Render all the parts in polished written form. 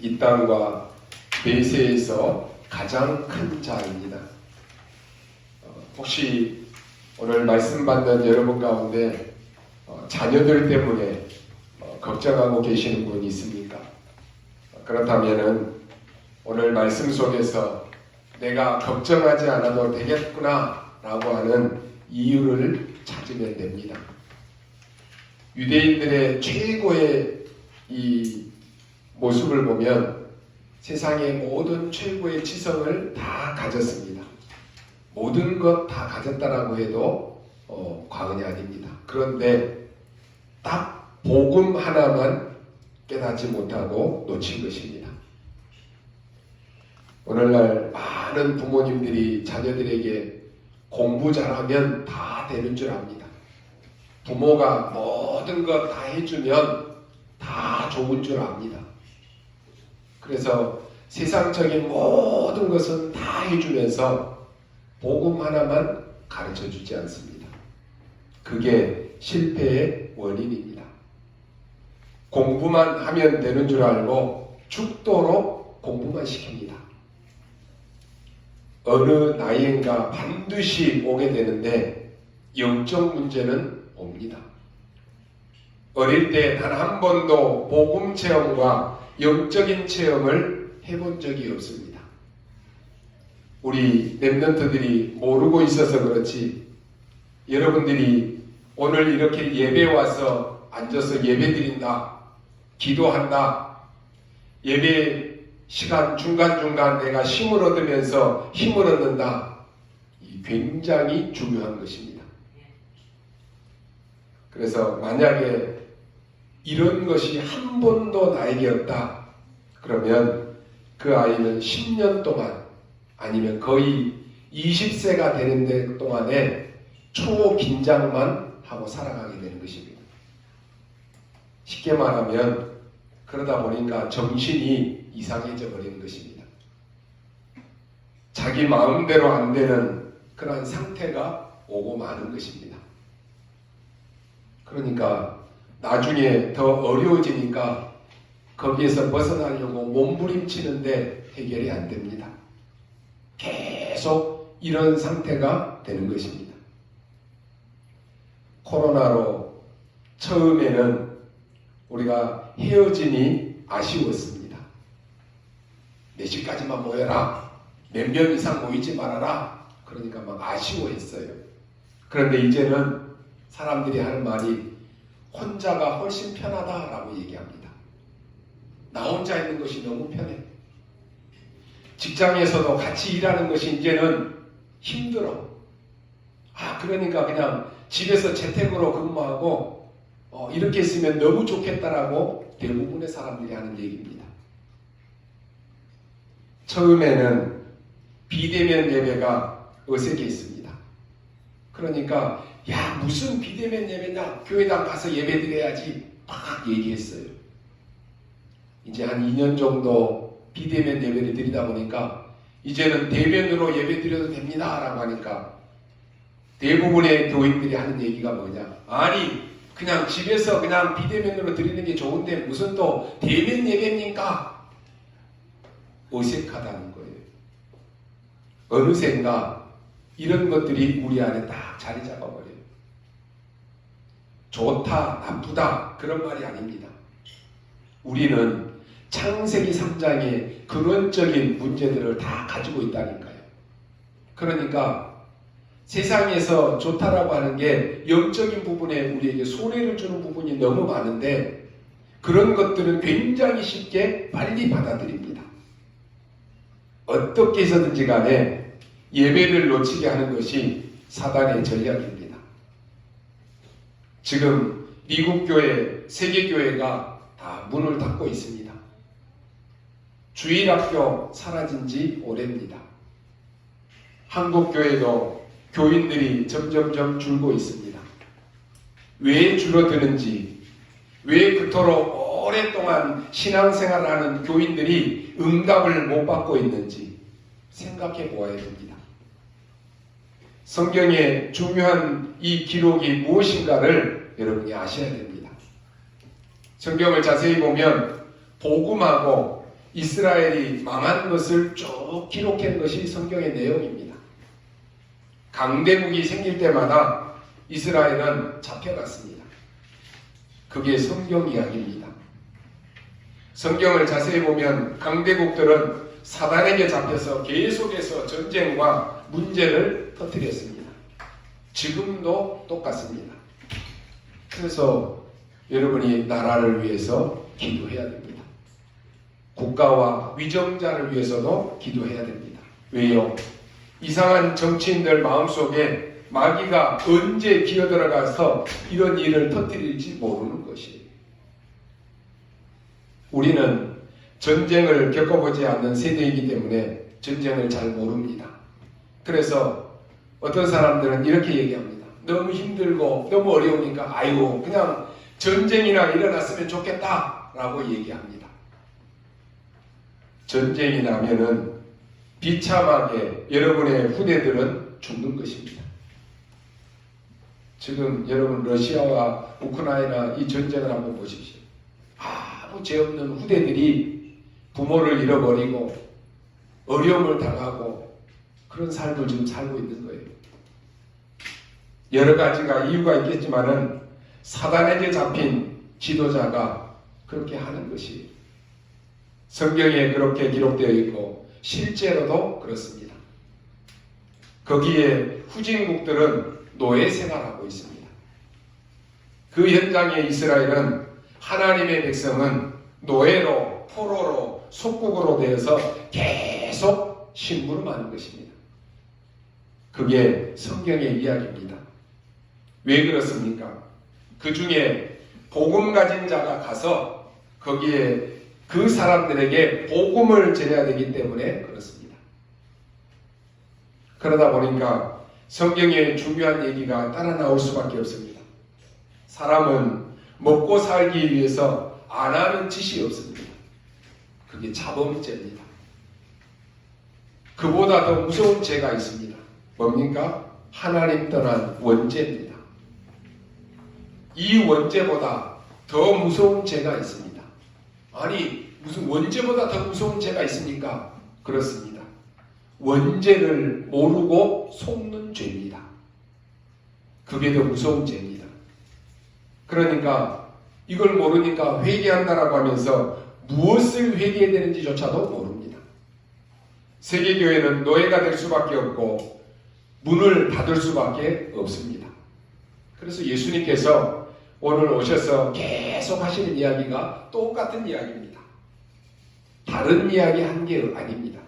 이 땅과 내세에서 가장 큰 자입니다. 혹시 오늘 말씀 받는 여러분 가운데 자녀들 때문에 걱정하고 계시는 분 있습니까? 그렇다면 오늘 말씀 속에서 내가 걱정하지 않아도 되겠구나 라고 하는 이유를 찾으면 됩니다. 유대인들의 최고의 이 모습을 보면 세상의 모든 최고의 지성을 다 가졌습니다. 모든 것 다 가졌다라고 해도 과언이 아닙니다. 그런데 딱 복음 하나만 깨닫지 못하고 놓친 것입니다. 오늘날 많은 부모님들이 자녀들에게 공부 잘하면 다 되는 줄 압니다. 부모가 모든 것 다 해주면 다 좋은 줄 압니다. 그래서 세상적인 모든 것은 다 해주면서 복음 하나만 가르쳐 주지 않습니다. 그게 실패의 원인입니다. 공부만 하면 되는 줄 알고 죽도록 공부만 시킵니다. 어느 나이인가 반드시 오게 되는데 영적 문제는 옵니다. 어릴 때 단 한 번도 복음 체험과 영적인 체험을 해본 적이 없습니다. 우리 랩런트들이 모르고 있어서 그렇지 여러분들이 오늘 이렇게 예배 와서 앉아서 예배 드린다, 기도한다, 예배 시간 중간중간 내가 힘을 얻으면서 힘을 얻는다, 굉장히 중요한 것입니다. 그래서 만약에 이런 것이 한 번도 나에게 없다 그러면 그 아이는 10년 동안 아니면 거의 20세가 되는 동안에 초긴장만 하고 살아가게 되는 것입니다. 쉽게 말하면 그러다 보니까 정신이 이상해져 버리는 것입니다. 자기 마음대로 안 되는 그런 상태가 오고 마는 것입니다. 그러니까 나중에 더 어려워지니까 거기에서 벗어나려고 몸부림치는데 해결이 안 됩니다. 계속 이런 상태가 되는 것입니다. 코로나로 처음에는 우리가 헤어지니 아쉬웠습니다. 몇 시까지만 모여라, 몇 명 이상 모이지 말아라, 그러니까 막 아쉬워했어요. 그런데 이제는 사람들이 하는 말이 혼자가 훨씬 편하다라고 얘기합니다. 나 혼자 있는 것이 너무 편해. 직장에서도 같이 일하는 것이 이제는 힘들어. 그러니까 그냥 집에서 재택으로 근무하고 이렇게 있으면 너무 좋겠다라고 대부분의 사람들이 하는 얘기입니다. 처음에는 비대면 예배가 어색했습니다. 그러니까 무슨 비대면 예배냐, 교회당 가서 예배 드려야지 막 얘기했어요. 이제 한 2년 정도 비대면 예배를 드리다 보니까 이제는 대면으로 예배 드려도 됩니다 라고 하니까 대부분의 교인들이 하는 얘기가 뭐냐, 아니 그냥 집에서 그냥 비대면으로 드리는 게 좋은데 무슨 또 대면 예배입니까? 어색하다는 거예요. 어느샌가 이런 것들이 우리 안에 딱 자리 잡아버려요. 좋다, 나쁘다 그런 말이 아닙니다. 우리는 창세기 3장의 근원적인 문제들을 다 가지고 있다니까요. 그러니까 세상에서 좋다라고 하는 게 영적인 부분에 우리에게 손해를 주는 부분이 너무 많은데 그런 것들은 굉장히 쉽게 빨리 받아들입니다. 어떻게 해서든지 간에 예배를 놓치게 하는 것이 사단의 전략입니다. 지금 미국 교회, 세계 교회가 다 문을 닫고 있습니다. 주일학교 사라진 지 오래입니다. 한국 교회도 교인들이 점점점 줄고 있습니다. 왜 줄어드는지, 왜 그토록 오랫동안 신앙생활을 하는 교인들이 응답을 못 받고 있는지 생각해 보아야 됩니다. 성경의 중요한 이 기록이 무엇인가를 여러분이 아셔야 됩니다. 성경을 자세히 보면 복음하고 이스라엘이 망한 것을 쭉 기록한 것이 성경의 내용입니다. 강대국이 생길 때마다 이스라엘은 잡혀갔습니다. 그게 성경 이야기입니다. 성경을 자세히 보면 강대국들은 사단에게 잡혀서 계속해서 전쟁과 문제를 터뜨렸습니다. 지금도 똑같습니다. 그래서 여러분이 나라를 위해서 기도해야 됩니다. 국가와 위정자를 위해서도 기도해야 됩니다. 왜요? 이상한 정치인들 마음속에 마귀가 언제 기어들어가서 이런 일을 터뜨릴지 모르는 것이에요. 우리는 전쟁을 겪어보지 않는 세대이기 때문에 전쟁을 잘 모릅니다. 그래서 어떤 사람들은 이렇게 얘기합니다. 너무 힘들고 너무 어려우니까 아이고 그냥 전쟁이나 일어났으면 좋겠다 라고 얘기합니다. 전쟁이 나면은 비참하게 여러분의 후대들은 죽는 것입니다. 지금 여러분 러시아와 우크라이나 이 전쟁을 한번 보십시오. 아무 죄 없는 후대들이 부모를 잃어버리고 어려움을 당하고 그런 삶을 지금 살고 있는 거예요. 여러 가지가 이유가 있겠지만은 사단에게 잡힌 지도자가 그렇게 하는 것이 성경에 그렇게 기록되어 있고 실제로도 그렇습니다. 거기에 후진국들은 노예 생활하고 있습니다. 그 현장에 이스라엘은 하나님의 백성은 노예로 포로로 속국으로 되어서 계속 심부름하는 것입니다. 그게 성경의 이야기입니다. 왜 그렇습니까? 그 중에 복음 가진 자가 가서 거기에 그 사람들에게 복음을 전해야 되기 때문에 그렇습니다. 그러다 보니까 성경에 중요한 얘기가 따라 나올 수밖에 없습니다. 사람은 먹고 살기 위해서 안 하는 짓이 없습니다. 그게 자범죄입니다. 그보다 더 무서운 죄가 있습니다. 뭡니까? 하나님 떠난 원죄입니다. 이 원죄보다 더 무서운 죄가 있습니다. 아니 무슨 원죄보다 더 무서운 죄가 있습니까? 그렇습니다. 원죄를 모르고 속는 죄입니다. 그게 더 무서운 죄입니다. 그러니까 이걸 모르니까 회개한다라고 하면서 무엇을 회개해야 되는지조차도 모릅니다. 세계교회는 노예가 될 수밖에 없고 문을 닫을 수밖에 없습니다. 그래서 예수님께서 오늘 오셔서 계속 하시는 이야기가 똑같은 이야기입니다. 다른 이야기 한 게 아닙니다.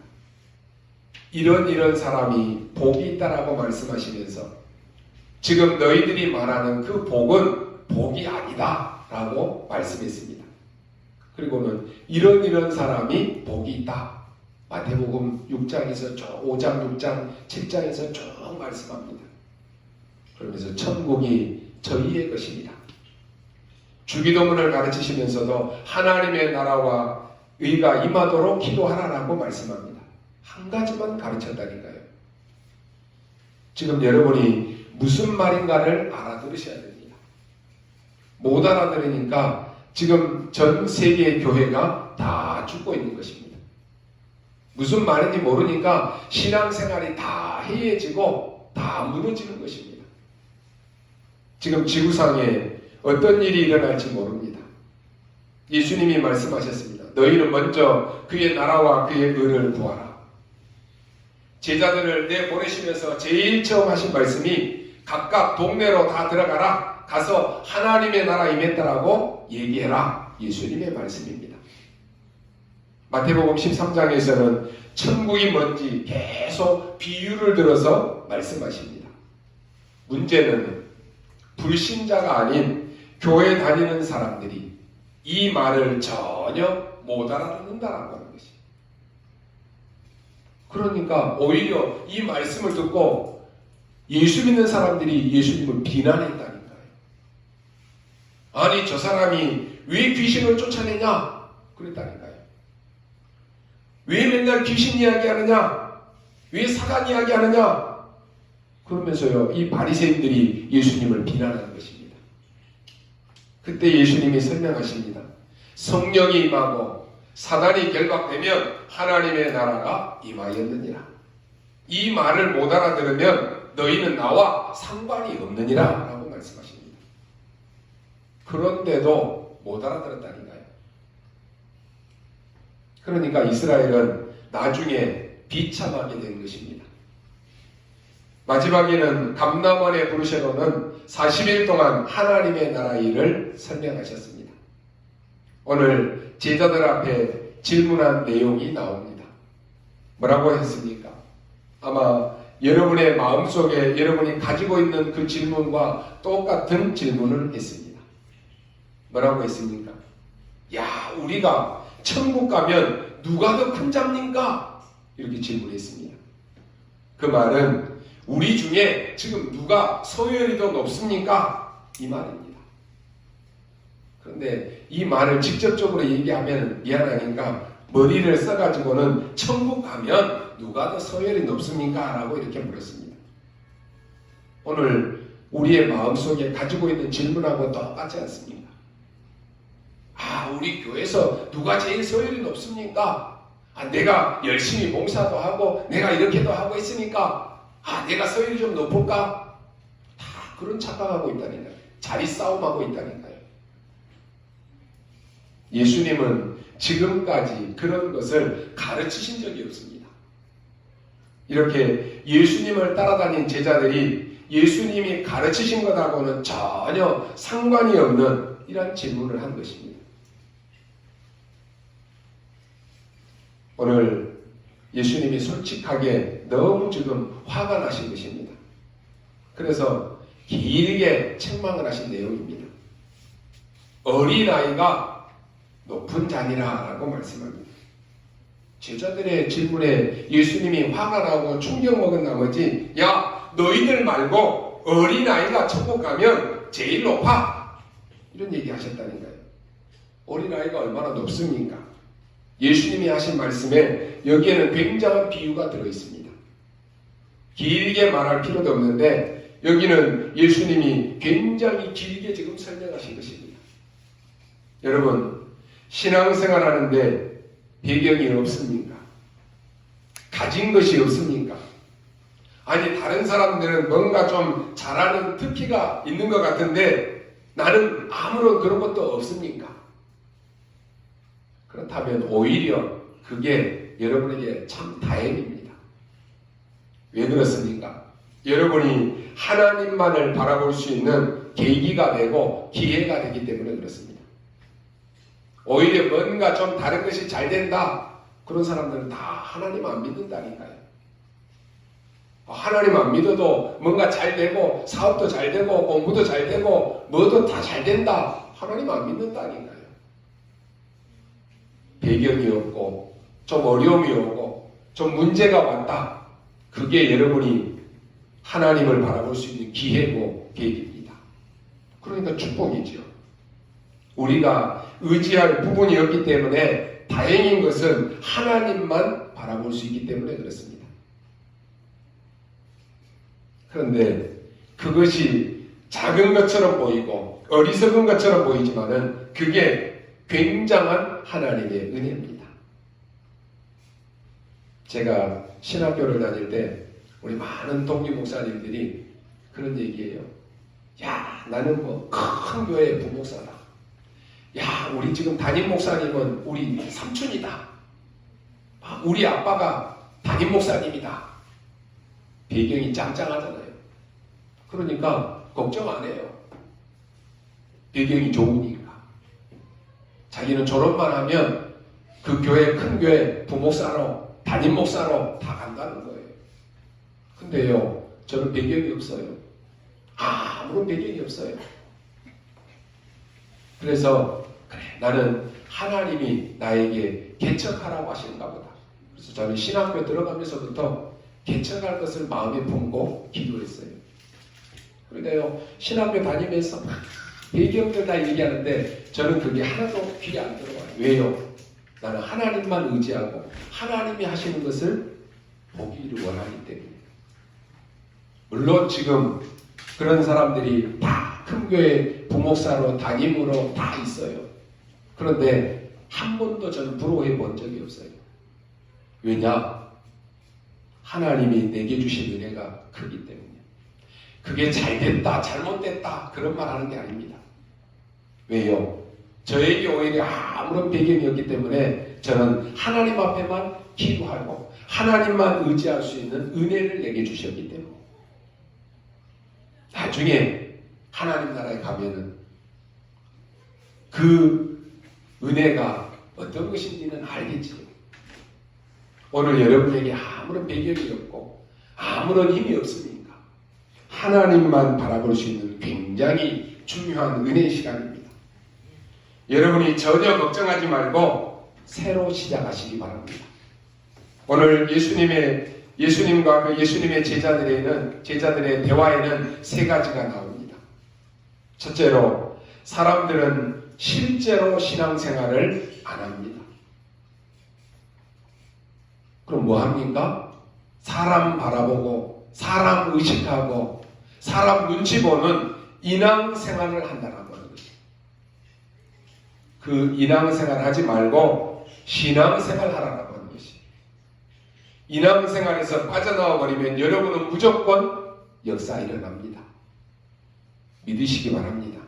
이런 사람이 복이 있다라고 말씀하시면서 지금 너희들이 말하는 그 복은 복이 아니다 라고 말씀했습니다. 그리고는 이런 사람이 복이 있다. 마태복음 6장에서 5장, 6장, 7장에서 쭉 말씀합니다. 그러면서 천국이 저희의 것입니다. 주기도문을 가르치시면서도 하나님의 나라와 의가 임하도록 기도하라라고 말씀합니다. 한 가지만 가르쳤다니까요. 지금 여러분이 무슨 말인가를 알아들으셔야 됩니다. 못 알아들으니까 지금 전 세계 교회가 다 죽고 있는 것입니다. 무슨 말인지 모르니까 신앙생활이 다 해이해지고 다 무너지는 것입니다. 지금 지구상에 어떤 일이 일어날지 모릅니다. 예수님이 말씀하셨습니다. 너희는 먼저 그의 나라와 그의 의를 구하라. 제자들을 내보내시면서 제일 처음 하신 말씀이 각각 동네로 다 들어가라. 가서 하나님의 나라 임했다라고 얘기해라. 예수님의 말씀입니다. 마태복음 13장에서는 천국이 뭔지 계속 비유를 들어서 말씀하십니다. 문제는 불신자가 아닌 교회 다니는 사람들이 이 말을 전혀 못 알아듣는다라고 하는 것이. 그러니까 오히려 이 말씀을 듣고 예수 믿는 사람들이 예수님을 비난했다니까요. 아니 저 사람이 왜 귀신을 쫓아내냐? 그랬다니까요. 왜 맨날 귀신 이야기하느냐? 왜 사단 이야기하느냐? 그러면서요 이 바리새인들이 예수님을 비난하는 것입니다. 그때 예수님이 설명하십니다. 성령이 임하고 사단이 결박되면 하나님의 나라가 임하였느니라. 이 말을 못 알아들으면 너희는 나와 상관이 없느니라 라고 말씀하십니다. 그런데도 못 알아들었다니까요. 그러니까 이스라엘은 나중에 비참하게 된 것입니다. 마지막에는 감람원의 부르시로는 40일 동안 하나님의 나라 일을 설명하셨습니다. 오늘 제자들 앞에 질문한 내용이 나옵니다. 뭐라고 했습니까? 아마 여러분의 마음속에 여러분이 가지고 있는 그 질문과 똑같은 질문을 했습니다. 뭐라고 했습니까? 야, 우리가 천국 가면 누가 더 큰 잡니까? 이렇게 질문했습니다. 그 말은 우리 중에 지금 누가 소열이 더 높습니까? 이 말입니다. 그런데 이 말을 직접적으로 얘기하면 미안하니까 머리를 써가지고는 천국 가면 누가 더 소열이 높습니까? 라고 이렇게 물었습니다. 오늘 우리의 마음속에 가지고 있는 질문하고 똑같지 않습니까? 아, 우리 교회에서 누가 제일 소열이 높습니까? 아, 내가 열심히 봉사도 하고 내가 이렇게도 하고 있으니까 아, 내가 소열이 좀 높을까? 다 그런 착각하고 있다니까요. 자리 싸움하고 있다니까요. 예수님은 지금까지 그런 것을 가르치신 적이 없습니다. 이렇게 예수님을 따라다닌 제자들이 예수님이 가르치신 것하고는 전혀 상관이 없는 이런 질문을 한 것입니다. 오늘 예수님이 솔직하게 너무 지금 화가 나신 것입니다. 그래서 길게 책망을 하신 내용입니다. 어린아이가 높은 자니라 라고 말씀합니다. 제자들의 질문에 예수님이 화가 나고 충격 먹은 나머지 야, 너희들 말고 어린아이가 천국 가면 제일 높아 이런 얘기 하셨다니까요. 어린아이가 얼마나 높습니까? 예수님이 하신 말씀에 여기에는 굉장한 비유가 들어있습니다. 길게 말할 필요도 없는데 여기는 예수님이 굉장히 길게 지금 설명하신 것입니다. 여러분, 신앙생활 하는데 배경이 없습니까? 가진 것이 없습니까? 아니, 다른 사람들은 뭔가 좀 잘하는 특기가 있는 것 같은데 나는 아무런 그런 것도 없습니까? 그렇다면 오히려 그게 여러분에게 참 다행입니다. 왜 그렇습니까? 여러분이 하나님만을 바라볼 수 있는 계기가 되고 기회가 되기 때문에 그렇습니다. 오히려 뭔가 좀 다른 것이 잘 된다. 그런 사람들은 다 하나님 안 믿는다니까요. 하나님 안 믿어도 뭔가 잘 되고 사업도 잘 되고 공부도 잘 되고 뭐도 다 잘 된다. 하나님 안 믿는다니까요. 배경이 없고 좀 어려움이 오고 좀 문제가 왔다. 그게 여러분이 하나님을 바라볼 수 있는 기회고 계기입니다. 그러니까 축복이죠. 우리가 의지할 부분이 없기 때문에 다행인 것은 하나님만 바라볼 수 있기 때문에 그렇습니다. 그런데 그것이 작은 것처럼 보이고 어리석은 것처럼 보이지만은 그게 굉장한 하나님의 은혜입니다. 제가 신학교를 다닐 때 우리 많은 동기 목사님들이 그런 얘기예요. 야, 나는 뭐 큰 교회의 부목사다. 야, 우리 지금 담임 목사님은 우리 삼촌이다. 우리 아빠가 담임 목사님이다. 배경이 짱짱하잖아요. 그러니까 걱정 안 해요. 배경이 좋으니까. 자기는 졸업만 하면 그 교회, 큰 교회 부목사로, 담임 목사로 다 간다는 거예요. 근데요, 저는 배경이 없어요. 아무런 배경이 없어요. 그래서 그래, 나는 하나님이 나에게 개척하라고 하시는가 보다. 그래서 저는 신학교 들어가면서부터 개척할 것을 마음에 품고 기도했어요. 그러니까요, 신학교 다니면서 막 배경들 다 얘기하는데 저는 그게 하나도 귀에 안 들어와요. 왜요? 나는 하나님만 의지하고 하나님이 하시는 것을 보기를 원하기 때문에. 물론 지금 그런 사람들이 다 큰 교회 부목사로 담임으로 다 있어요. 그런데 한 번도 저는 부러워해 본 적이 없어요. 왜냐? 하나님이 내게 주신 은혜가 크기 때문에. 그게 잘됐다, 잘못됐다 그런 말 하는 게 아닙니다. 왜요? 저에게 오히려 아무런 배경이 없기 때문에 저는 하나님 앞에만 기도하고 하나님만 의지할 수 있는 은혜를 내게 주셨기 때문에 나중에 하나님 나라에 가면은 그 은혜가 어떤 것인지는 알겠지요. 오늘 여러분에게 아무런 배경이 없고 아무런 힘이 없으니까 하나님만 바라볼 수 있는 굉장히 중요한 은혜의 시간입니다. 여러분이 전혀 걱정하지 말고 새로 시작하시기 바랍니다. 오늘 예수님과 그 예수님의 제자들의 대화에는 세 가지가 나옵니다. 첫째로 사람들은 실제로 신앙생활을 안 합니다. 그럼 뭐 합니까? 사람 바라보고 사람 의식하고 사람 눈치 보는 인앙생활을 한다는 거예요. 그 인앙생활 하지 말고 신앙생활 하라고 하는 것이. 인앙생활에서 빠져나와 버리면 여러분은 무조건 역사 일어납니다. 믿으시기 바랍니다.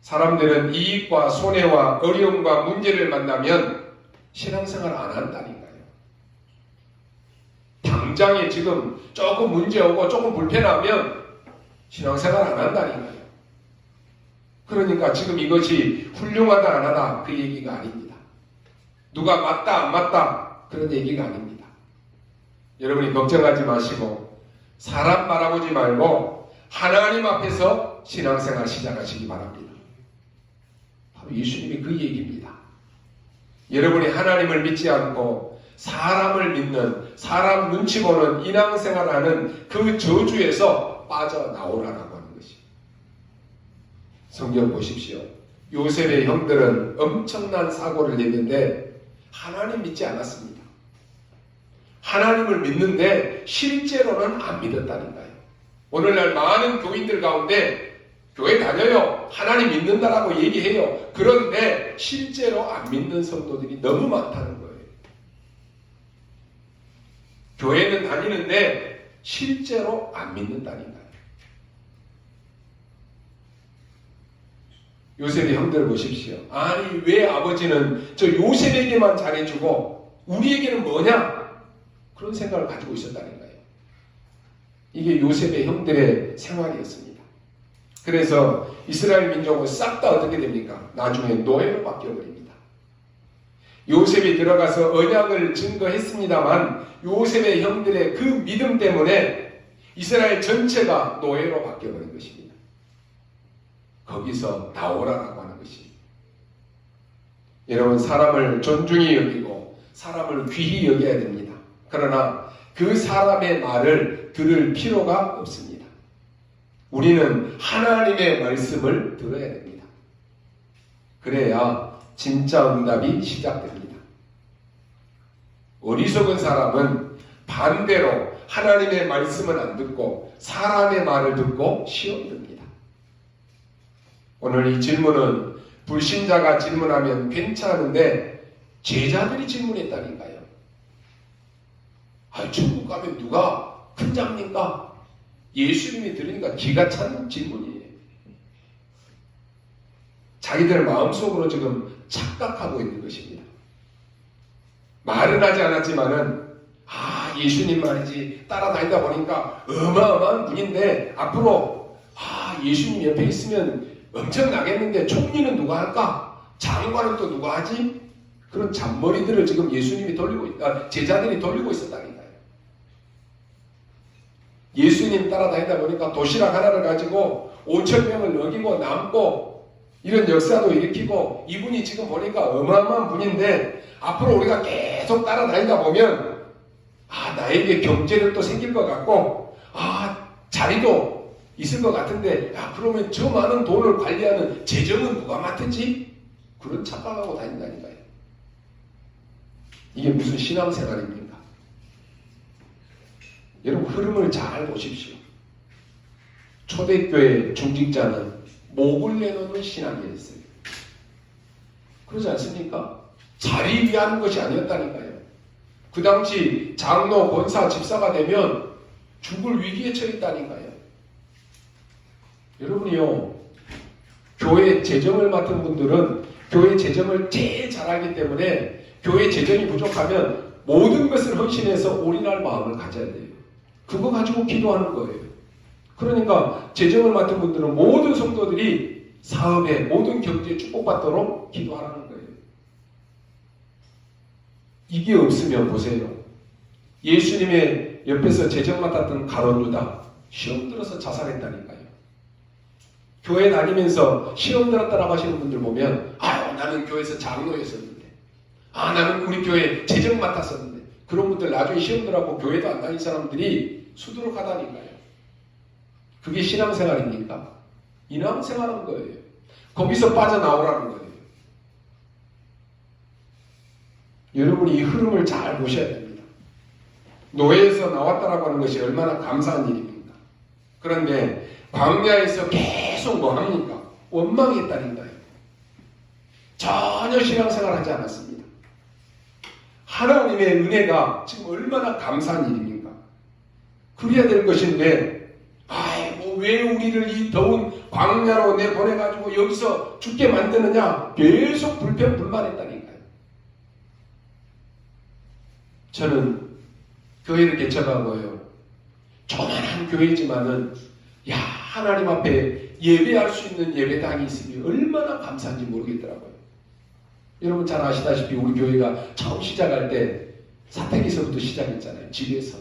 사람들은 이익과 손해와 어려움과 문제를 만나면 신앙생활 안 한다니까요. 당장에 지금 조금 문제 오고 조금 불편하면 신앙생활 안 한다니까요. 그러니까 지금 이것이 훌륭하다 안 하다 그 얘기가 아닙니다. 누가 맞다 안 맞다 그런 얘기가 아닙니다. 여러분이 걱정하지 마시고 사람 바라보지 말고 하나님 앞에서 신앙생활 시작하시기 바랍니다. 바로 예수님이 그 얘기입니다. 여러분이 하나님을 믿지 않고 사람을 믿는 사람 눈치 보는 인앙생활하는 그 저주에서 빠져나오라라고 하는 것이. 성경 보십시오. 요셉의 형들은 엄청난 사고를 냈는데 하나님 믿지 않았습니다. 하나님을 믿는데 실제로는 안 믿었다니까요. 오늘날 많은 교인들 가운데 교회 다녀요. 하나님 믿는다라고 얘기해요. 그런데 실제로 안 믿는 성도들이 너무 많다는 거예요. 교회는 다니는데 실제로 안 믿는다니까요. 요셉의 형들 보십시오. 아니 왜 아버지는 저 요셉에게만 잘해주고 우리에게는 뭐냐? 그런 생각을 가지고 있었다니까요. 이게 요셉의 형들의 생활이었습니다. 그래서 이스라엘 민족은 싹 다 어떻게 됩니까? 나중에 노예로 바뀌어버립니다. 요셉이 들어가서 언약을 증거했습니다만 요셉의 형들의 그 믿음 때문에 이스라엘 전체가 노예로 바뀌어버린 것입니다. 거기서 나오라라고 하는 것입니다. 여러분 사람을 존중히 여기고 사람을 귀히 여겨야 됩니다. 그러나 그 사람의 말을 들을 필요가 없습니다. 우리는 하나님의 말씀을 들어야 됩니다. 그래야 진짜 응답이 시작됩니다. 어리석은 사람은 반대로 하나님의 말씀을 안 듣고 사람의 말을 듣고 시험 듭니다. 오늘 이 질문은 불신자가 질문하면 괜찮은데 제자들이 질문했다니까요. 천국 가면 누가 큰 장입니까? 예수님이 들으니까 기가 찬 질문이에요. 자기들 마음속으로 지금 착각하고 있는 것입니다. 말은 하지 않았지만은 예수님 말이지 따라다니다 보니까 어마어마한 분인데 앞으로 예수님 옆에 있으면 엄청나겠는데 총리는 누가 할까? 장관은 또 누가 하지? 그런 잔머리들을 지금 예수님이 제자들이 돌리고 있었다니까요. 예수님 따라다니다 보니까 도시락 하나를 가지고 5,000명을 먹이고 남고 이런 역사도 일으키고 이분이 지금 보니까 어마어마한 분인데 앞으로 우리가 계속 따라다니다 보면 나에게 경제력도 생길 것 같고 자리도 있을 것 같은데 그러면 저 많은 돈을 관리하는 재정은 누가 맡은지? 그런 착각하고 다닌다니까요. 이게 무슨 신앙생활입니까? 여러분 흐름을 잘 보십시오. 초대교회 중직자는 목을 내놓는 신앙이었어요. 그러지 않습니까? 자리 위한 것이 아니었다니까요. 그 당시 장로, 권사, 집사가 되면 죽을 위기에 처했다니까요. 여러분이요, 교회 재정을 맡은 분들은 교회 재정을 제일 잘 알기 때문에 교회 재정이 부족하면 모든 것을 헌신해서 올인할 마음을 가져야 돼요. 그거 가지고 기도하는 거예요. 그러니까 재정을 맡은 분들은 모든 성도들이 사업에 모든 경제에 축복받도록 기도하라는 거예요. 이게 없으면 보세요. 예수님의 옆에서 재정 맡았던 가룟 유다 시험 들어서 자살했다니까요. 교회 다니면서 시험 들었다라고 하시는 분들 보면 나는 교회에서 장로였었는데 나는 우리 교회 재정 맡았었는데 그런 분들 나중에 시험 들어가고 교회도 안 다닌 사람들이 수두룩하다니까요. 그게 신앙생활입니까? 인왕생활한 거예요. 거기서 빠져나오라는 거예요. 여러분이 이 흐름을 잘 보셔야 됩니다. 노예에서 나왔다라고 하는 것이 얼마나 감사한 일입니까? 그런데 광야에서 계속 뭐 합니까? 원망했다니까요. 전혀 신앙생활 하지 않았습니다. 하나님의 은혜가 지금 얼마나 감사한 일입니까? 그래야 될 것인데 왜 우리를 이 더운 광야로 내보내가지고 여기서 죽게 만드느냐? 계속 불평불만했다니까요. 저는 교회를 개척하고요. 조만한 교회지만은 하나님 앞에 예배할 수 있는 예배당이 있으니 얼마나 감사한지 모르겠더라고요. 여러분 잘 아시다시피 우리 교회가 처음 시작할 때 사택에서부터 시작했잖아요. 집에서.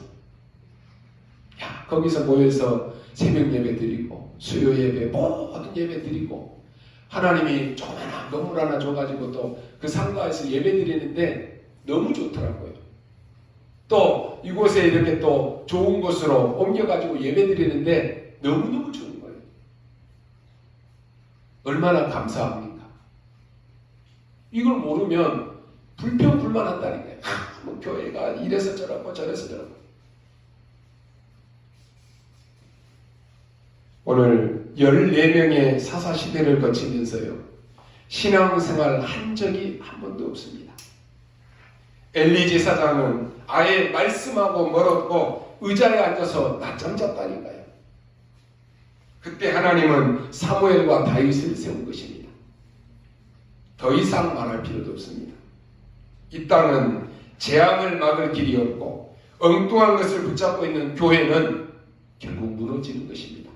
거기서 모여서 새벽 예배 드리고 수요 예배 모든 예배 드리고 하나님이 조그만한 건물 하나 줘가지고 또 그 상가에서 예배 드리는데 너무 좋더라고요. 또 이곳에 이렇게 또 좋은 곳으로 옮겨가지고 예배 드리는데 너무너무 좋은 거예요. 얼마나 감사합니까? 이걸 모르면 불평불만한다니까요. 뭐 교회가 이래서 저러고 저래서 저러고. 오늘 14명의 사사시대를 거치면서요. 신앙생활 한 적이 한 번도 없습니다. 엘리 제사장은 아예 말씀하고 멀었고 의자에 앉아서 낮잠 잤다니까요. 그때 하나님은 사무엘과 다윗을 세운 것입니다. 더 이상 말할 필요도 없습니다. 이 땅은 재앙을 막을 길이 없고 엉뚱한 것을 붙잡고 있는 교회는 결국 무너지는 것입니다.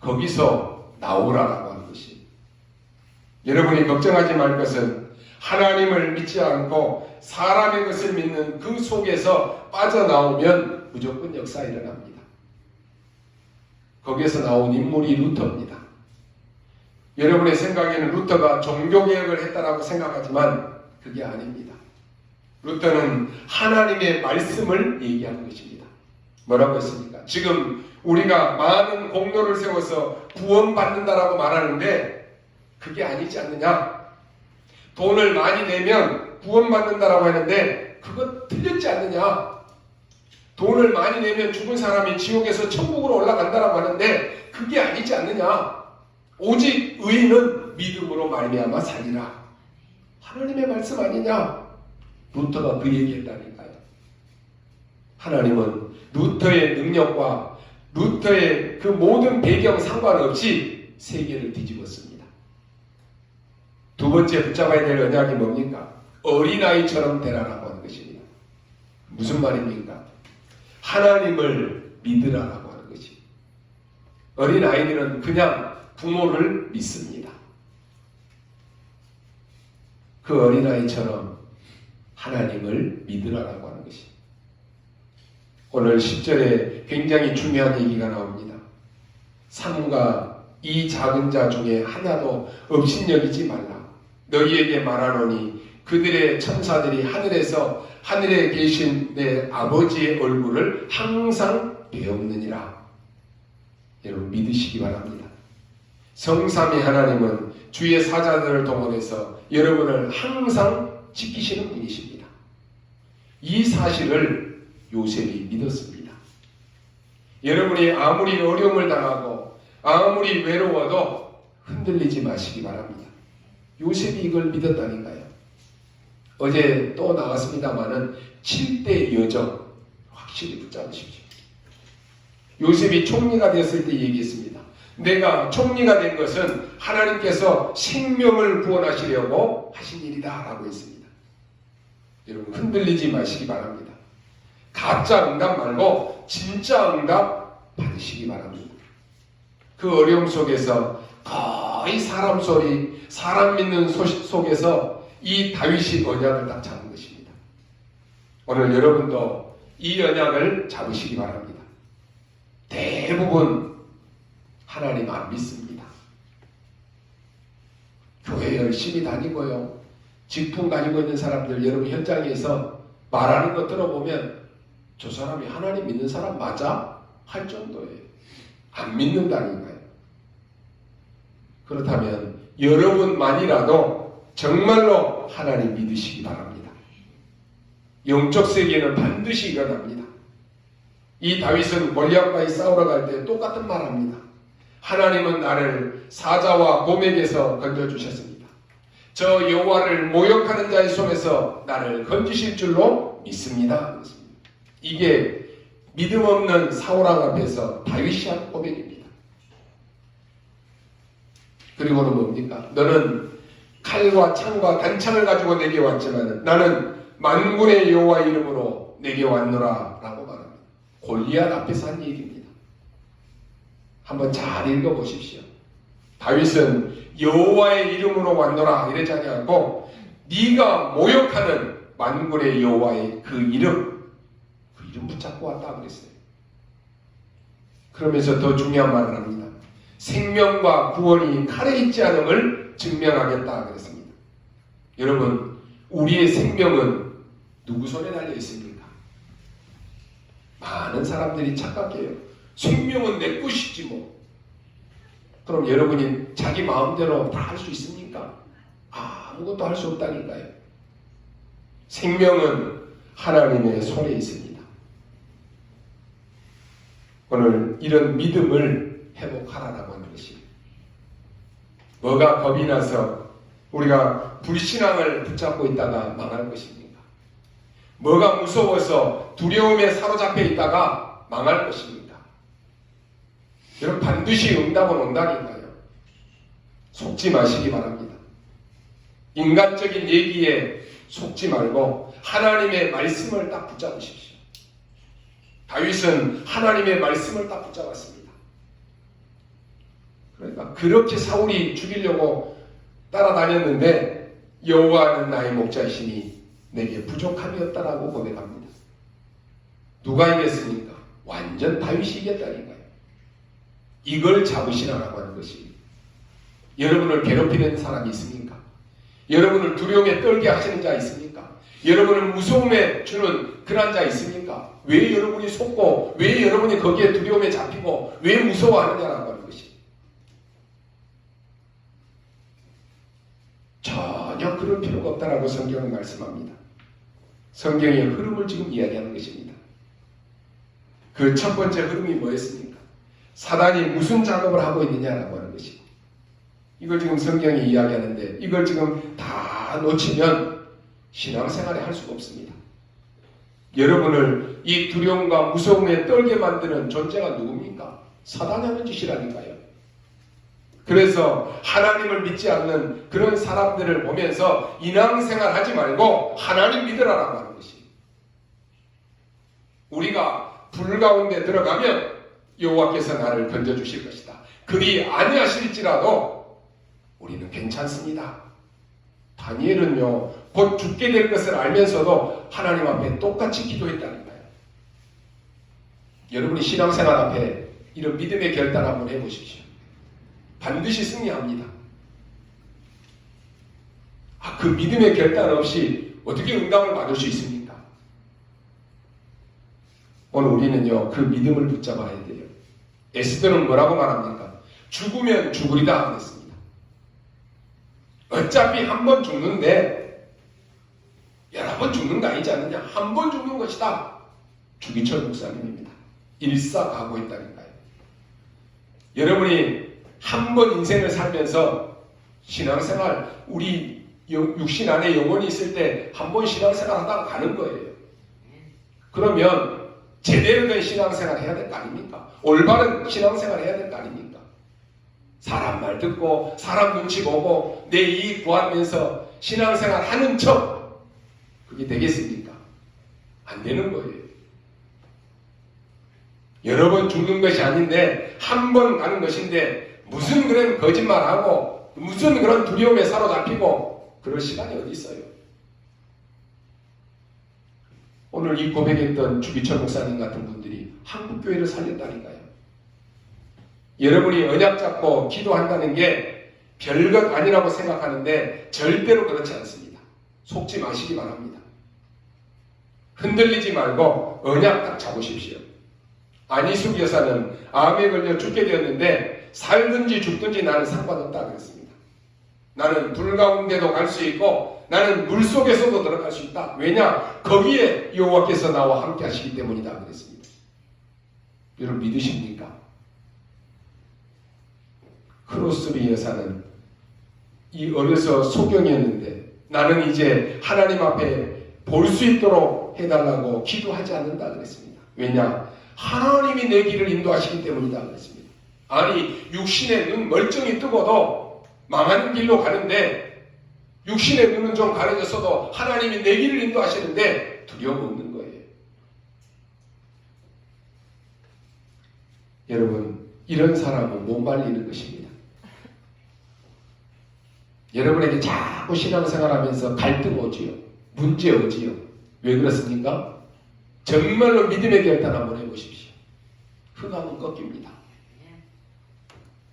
거기서 나오라라고 하는 것이. 여러분이 걱정하지 말 것은 하나님을 믿지 않고 사람의 것을 믿는 그 속에서 빠져나오면 무조건 역사 일어납니다. 거기에서 나온 인물이 루터입니다. 여러분의 생각에는 루터가 종교개혁을 했다라고 생각하지만 그게 아닙니다. 루터는 하나님의 말씀을 얘기하는 것입니다. 뭐라고 했습니까? 지금 우리가 많은 공로를 세워서 구원받는다라고 말하는데 그게 아니지 않느냐? 돈을 많이 내면 구원받는다라고 하는데 그거 틀렸지 않느냐? 돈을 많이 내면 죽은 사람이 지옥에서 천국으로 올라간다라고 하는데 그게 아니지 않느냐? 오직 의인은 믿음으로 말미암아 살리라. 하나님의 말씀 아니냐? 루터가 그 얘기했다니까요. 하나님은 루터의 능력과 루터의 그 모든 배경 상관없이 세계를 뒤집었습니다. 두 번째 붙잡아야 될 언약이 뭡니까? 어린아이처럼 되라라고 하는 것입니다. 무슨 말입니까? 하나님을 믿으라라고 하는 것이. 어린아이들은 그냥 부모를 믿습니다. 그 어린아이처럼 하나님을 믿으라라고 하는 것이. 오늘 10절에 굉장히 중요한 얘기가 나옵니다. 삼가 이 작은 자 중에 하나도 업신여기지 말라. 너희에게 말하노니 그들의 천사들이 하늘에서 하늘에 계신 내 아버지의 얼굴을 항상 배우느니라. 여러분 믿으시기 바랍니다. 성삼위 하나님은 주의 사자들을 동원해서 여러분을 항상 지키시는 분이십니다. 이 사실을 요셉이 믿었습니다. 여러분이 아무리 어려움을 당하고 아무리 외로워도 흔들리지 마시기 바랍니다. 요셉이 이걸 믿었다니까요. 어제 또 나왔습니다마는 7대 여정 확실히 붙잡으십시오. 요셉이 총리가 되었을 때 얘기했습니다. 내가 총리가 된 것은 하나님께서 생명을 구원하시려고 하신 일이다 라고 했습니다. 여러분 흔들리지 마시기 바랍니다. 가짜 응답 말고 진짜 응답 받으시기 바랍니다. 그 어려움 속에서 거의 사람 소리, 사람 믿는 소식 속에서 이 다윗이 언약을 딱 잡은 것입니다. 오늘 여러분도 이 언약을 잡으시기 바랍니다. 대부분 하나님 안 믿습니다. 교회 열심히 다니고요. 직분 가지고 있는 사람들 여러분 현장에서 말하는 거 들어보면 저 사람이 하나님 믿는 사람 맞아? 할 정도예요. 안 믿는다니까요. 그렇다면 여러분만이라도 정말로 하나님 믿으시기 바랍니다. 영적 세계는 반드시 일어납니다. 이 다윗은 골리앗과의 싸우러 갈 때 똑같은 말 합니다. 하나님은 나를 사자와 곰에게서 건져주셨습니다. 저 여호와를 모욕하는 자의 손에서 나를 건지실 줄로 믿습니다. 이게 믿음 없는 사울왕 앞에서 다윗이 한 고백입니다. 그리고는 뭡니까? 너는 칼과 창과 단창을 가지고 내게 왔지만 나는 만군의 여호와 이름으로 내게 왔노라 라고 말합니다. 골리앗 앞에서 한 얘기입니다. 한번 잘 읽어보십시오. 다윗은 여호와의 이름으로 왔노라 이러지 않고 네가 모욕하는 만군의 여호와의 그 이름 붙잡고 왔다 그랬어요. 그러면서 더 중요한 말을 합니다. 생명과 구원이 칼에 있지 않음을 증명하겠다 그랬습니다. 여러분 우리의 생명은 누구 손에 달려 있습니까? 많은 사람들이 착각해요. 생명은 내 것이지 뭐. 그럼 여러분이 자기 마음대로 다 할 수 있습니까? 아무것도 할 수 없다니까요. 생명은 하나님의 손에 있습니다. 오늘 이런 믿음을 회복하라고 하는 것입니다. 뭐가 겁이 나서 우리가 불신앙을 붙잡고 있다가 망할 것입니까? 뭐가 무서워서 두려움에 사로잡혀 있다가 망할 것입니까? 여러분 반드시 응답은 온다니까요. 속지 마시기 바랍니다. 인간적인 얘기에 속지 말고 하나님의 말씀을 딱 붙잡으십시오. 다윗은 하나님의 말씀을 딱 붙잡았습니다. 그러니까 그렇게 사울이 죽이려고 따라다녔는데 여호와는 나의 목자이시니 내게 부족함이 없다라고 고백합니다. 누가 이겼습니까? 완전 다윗이 이겼다니까요. 이걸 잡으시라고 하는 것이 여러분을 괴롭히는 사람이 있습니까? 여러분을 두려움에 떨게 하시는 자 있습니까? 여러분을 무서움에 주는 그런 자 있습니까? 왜 여러분이 속고 왜 여러분이 거기에 두려움에 잡히고 왜 무서워하느냐라고 하는 것이 전혀 그럴 필요가 없다라고 성경은 말씀합니다. 성경의 흐름을 지금 이야기하는 것입니다. 그 첫 번째 흐름이 뭐였습니까? 사단이 무슨 작업을 하고 있느냐라고 하는 것이 이걸 지금 성경이 이야기하는데 이걸 지금 다 놓치면 신앙생활을 할 수가 없습니다. 여러분을 이 두려움과 무서움에 떨게 만드는 존재가 누굽니까? 사단이 하는 짓이라니까요. 그래서 하나님을 믿지 않는 그런 사람들을 보면서 인왕생활 하지 말고 하나님 믿으라라고 하는 것이 우리가 불 가운데 들어가면 여호와께서 나를 건져주실 것이다. 그리 아니하실지라도 우리는 괜찮습니다. 다니엘은요 곧 죽게 될 것을 알면서도 하나님 앞에 똑같이 기도했다니까요. 여러분이 신앙생활 앞에 이런 믿음의 결단 한번 해보십시오. 반드시 승리합니다. 그 믿음의 결단 없이 어떻게 응답을 받을 수 있습니까? 오늘 우리는요 그 믿음을 붙잡아야 돼요. 에스더는 뭐라고 말합니까? 죽으면 죽으리다 그랬습니다. 어차피 한 번 죽는데 여러 번 죽는 거 아니지 않느냐? 한 번 죽는 것이다. 주기철 목사님입니다. 일사각오했다니까요. 여러분이 한 번 인생을 살면서 신앙생활, 우리 육신 안에 영혼이 있을 때 한 번 신앙생활 하다가 가는 거예요. 그러면 제대로 된 신앙생활 해야 될 거 아닙니까? 올바른 신앙생활 해야 될 거 아닙니까? 사람 말 듣고 사람 눈치 보고 내 이익 구하면서 신앙생활 하는 척, 그게 되겠습니까? 안 되는 거예요. 여러 번 죽는 것이 아닌데 한 번 가는 것인데 무슨 그런 거짓말하고 무슨 그런 두려움에 사로잡히고 그럴 시간이 어디 있어요? 오늘 이 고백했던 주기철 목사님 같은 분들이 한국교회를 살렸다니까요. 여러분이 언약 잡고 기도한다는 게 별것 아니라고 생각하는데 절대로 그렇지 않습니다. 속지 마시기 바랍니다. 흔들리지 말고 언약 딱 잡으십시오. 안희숙 여사는 암에 걸려 죽게 되었는데 살든지 죽든지 나는 상관없다 그랬습니다. 나는 불 가운데도 갈 수 있고 나는 물 속에서도 들어갈 수 있다. 왜냐? 거기에 여호와께서 나와 함께 하시기 때문이다 그랬습니다. 여러분 믿으십니까? 크로스비 여사는 이 어려서 소경이었는데 나는 이제 하나님 앞에 볼 수 있도록 해달라고 기도하지 않는다 그랬습니다. 왜냐? 하나님이 내 길을 인도하시기 때문이다 그랬습니다. 아니 육신의 눈 멀쩡히 뜨고도 망하는 길로 가는데 육신의 눈은 좀 가려졌어도 하나님이 내 길을 인도하시는데 두려움 없는 거예요. 여러분 이런 사람은 못 말리는 것입니다. 여러분에게 자꾸 신앙생활하면서 갈등 오지요. 문제 오지요. 왜 그렇습니까? 정말로 믿음의 결단 한번 해보십시오. 흑암은 꺾입니다.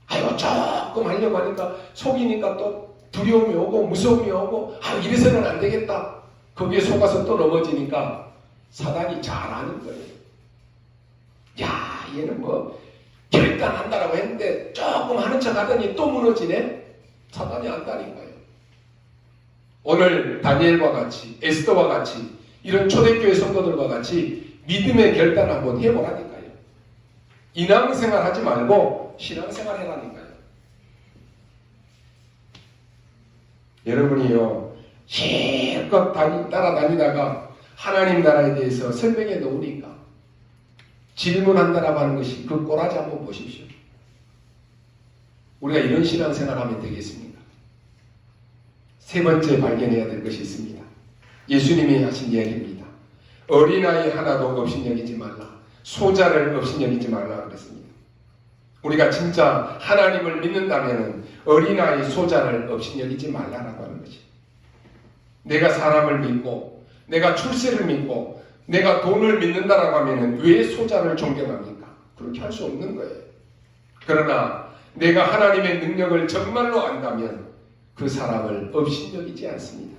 아유 조금 하려고 하니까 속이니까 또 두려움이 오고 무서움이 오고 이래서는 안 되겠다. 거기에 속아서 또 넘어지니까 사단이 잘하는 거예요. 야 얘는 뭐 결단한다라고 했는데 조금 하는 척 하더니 또 무너지네. 사단이 안다니까요. 오늘 다니엘과 같이 에스더와 같이 이런 초대교회 성도들과 같이 믿음의 결단 한번 해보라니까요. 인왕생활 하지 말고 신앙생활 해라니까요. 여러분이요 실컷 따라다니다가 하나님 나라에 대해서 설명해 놓으니까 질문한다라고 하는 것이 그 꼬라지 한번 보십시오. 우리가 이런 신앙생활 하면 되겠습니까? 세 번째 발견해야 될 것이 있습니다. 예수님이 하신 이야기입니다. 어린아이 하나도 업신여기지 말라. 소자를 업신여기지 말라 그랬습니다. 우리가 진짜 하나님을 믿는다면 어린아이 소자를 업신여기지 말라라고 하는 것이. 내가 사람을 믿고 내가 출세를 믿고 내가 돈을 믿는다라고 하면 왜 소자를 존경합니까? 그렇게 할 수 없는 거예요. 그러나 내가 하나님의 능력을 정말로 안다면 그 사람을 업신여기지 않습니다.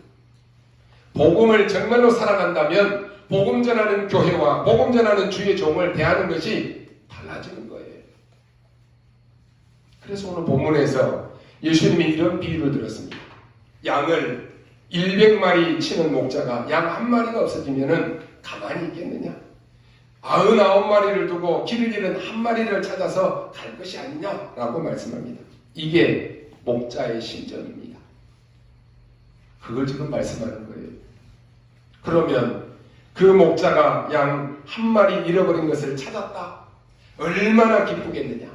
복음을 정말로 살아간다면 복음 전하는 교회와 복음 전하는 주의 종을 대하는 것이 달라지는 거예요. 그래서 오늘 본문에서 예수님이 이런 비유를 들었습니다. 양을 100마리 치는 목자가 양 한 마리가 없어지면 가만히 있겠느냐? 99마리를 두고 길을 잃은 한 마리를 찾아서 갈 것이 아니냐라고 말씀합니다. 이게 목자의 심정입니다. 그걸 지금 말씀하는 거예요. 그러면 그 목자가 양 한 마리 잃어버린 것을 찾았다. 얼마나 기쁘겠느냐.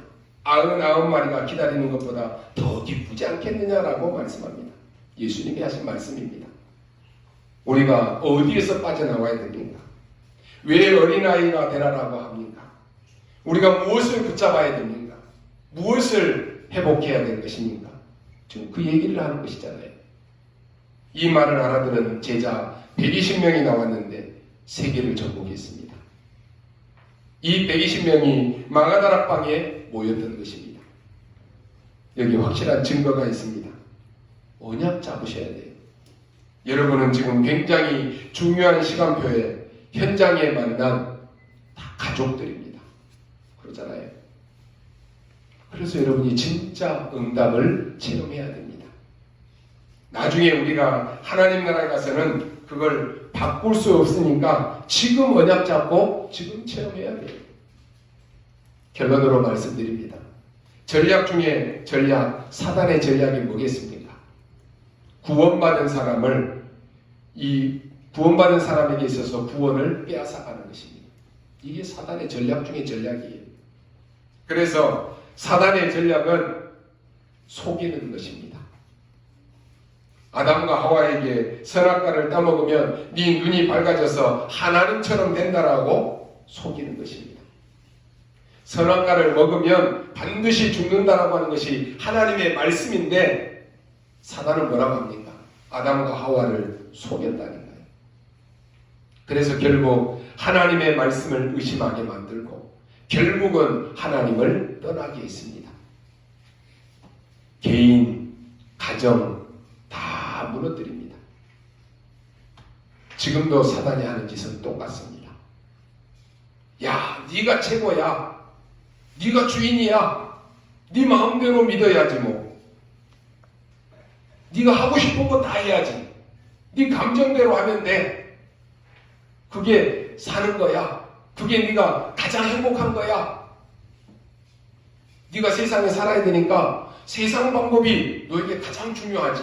99마리가 기다리는 것보다 더 기쁘지 않겠느냐라고 말씀합니다. 예수님이 하신 말씀입니다. 우리가 어디에서 빠져나와야 됩니까? 왜 어린아이가 되라라고 합니까? 우리가 무엇을 붙잡아야 됩니까? 무엇을 회복해야 될 것입니까? 지금 그 얘기를 하는 것이잖아요. 이 말을 알아들은 제자 120명이 나왔는데 세계를 정복했습니다. 이 120명이 마가다락방에 모였던 것입니다. 여기 확실한 증거가 있습니다. 언약 잡으셔야 돼요. 여러분은 지금 굉장히 중요한 시간표에 현장에 만난 다 가족들입니다. 그러잖아요. 그래서 여러분이 진짜 응답을 체험해야 됩니다. 나중에 우리가 하나님 나라에 가서는 그걸 바꿀 수 없으니까 지금 언약 잡고 지금 체험해야 돼요. 결론으로 말씀드립니다. 전략 중에 전략, 사단의 전략이 뭐겠습니까? 구원받은 사람을 이 구원받은 사람에게 있어서 구원을 빼앗아가는 것입니다. 이게 사단의 전략 중에 전략이에요. 그래서 사단의 전략은 속이는 것입니다. 아담과 하와에게 선악과를 따먹으면 네 눈이 밝아져서 하나님처럼 된다라고 속이는 것입니다. 선악과를 먹으면 반드시 죽는다라고 하는 것이 하나님의 말씀인데 사단은 뭐라고 합니까? 아담과 하와를 속였다니까요. 그래서 결국 하나님의 말씀을 의심하게 만들고 결국은 하나님을 떠나게 했습니다. 개인, 가정 다 무너뜨립니다. 지금도 사단이 하는 짓은 똑같습니다. 야, 네가 최고야. 네가 주인이야. 네 마음대로 믿어야지 뭐. 네가 하고 싶은 거 다 해야지. 네 감정대로 하면 돼. 그게 사는 거야. 그게 네가 가장 행복한 거야. 네가 세상에 살아야 되니까 세상 방법이 너에게 가장 중요하지.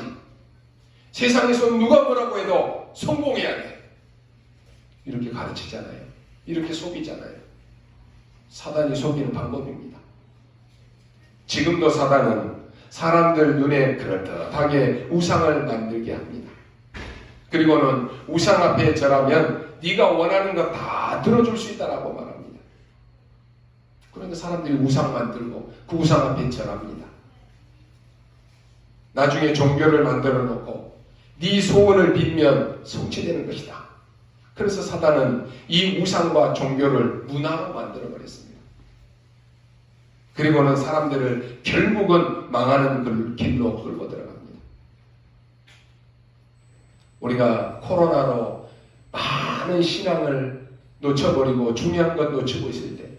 세상에서 누가 뭐라고 해도 성공해야 돼. 이렇게 가르치잖아요. 이렇게 속이잖아요. 사단이 속이는 방법입니다. 지금도 사단은 사람들 눈에 그럴듯하게 우상을 만들게 합니다. 그리고는 우상 앞에 절하면 네가 원하는 거 다 들어줄 수 있다라고 말합니다. 그런데 사람들이 우상 만들고 그 우상 앞에 절합니다. 나중에 종교를 만들어 놓고 네 소원을 빌면 성취되는 것이다. 그래서 사단은 이 우상과 종교를 문화로 만들어 버렸습니다. 그리고는 사람들을 결국은 망하는 길로 끌고 들어갑니다. 우리가 코로나로 많은 신앙을 놓쳐버리고 중요한 것 놓치고 있을 때,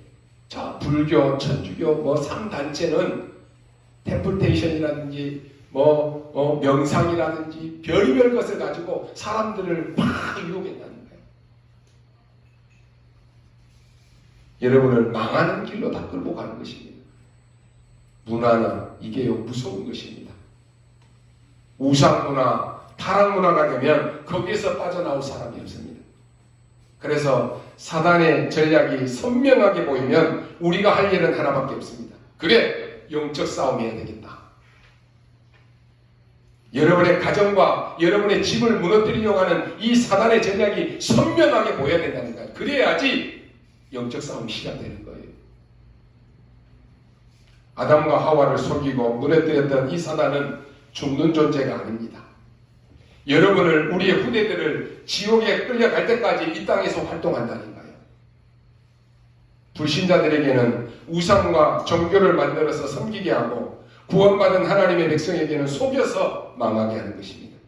자, 불교, 천주교, 3단체는 템플테이션이라든지 명상이라든지 별의별 것을 가지고 사람들을 막 유혹했다는 거예요. 여러분을 망하는 길로 다 끌고 가는 것입니다. 문화는 이게요 무서운 것입니다. 우상문화, 타락문화가 되면 거기에서 빠져나올 사람이 없습니다. 그래서 사단의 전략이 선명하게 보이면 우리가 할 일은 하나밖에 없습니다. 그래, 영적 싸움 해야 되겠다. 여러분의 가정과 여러분의 집을 무너뜨리려고 하는 이 사단의 전략이 선명하게 보여야 된다는 거예요. 그래야지 영적 싸움이 시작되는 거예요. 아담과 하와를 속이고 무너뜨렸던 이 사단은 죽는 존재가 아닙니다. 여러분을, 우리의 후대들을 지옥에 끌려갈 때까지 이 땅에서 활동한다니까요. 불신자들에게는 우상과 종교를 만들어서 섬기게 하고 구원받은 하나님의 백성에게는 속여서 망하게 하는 것입니다.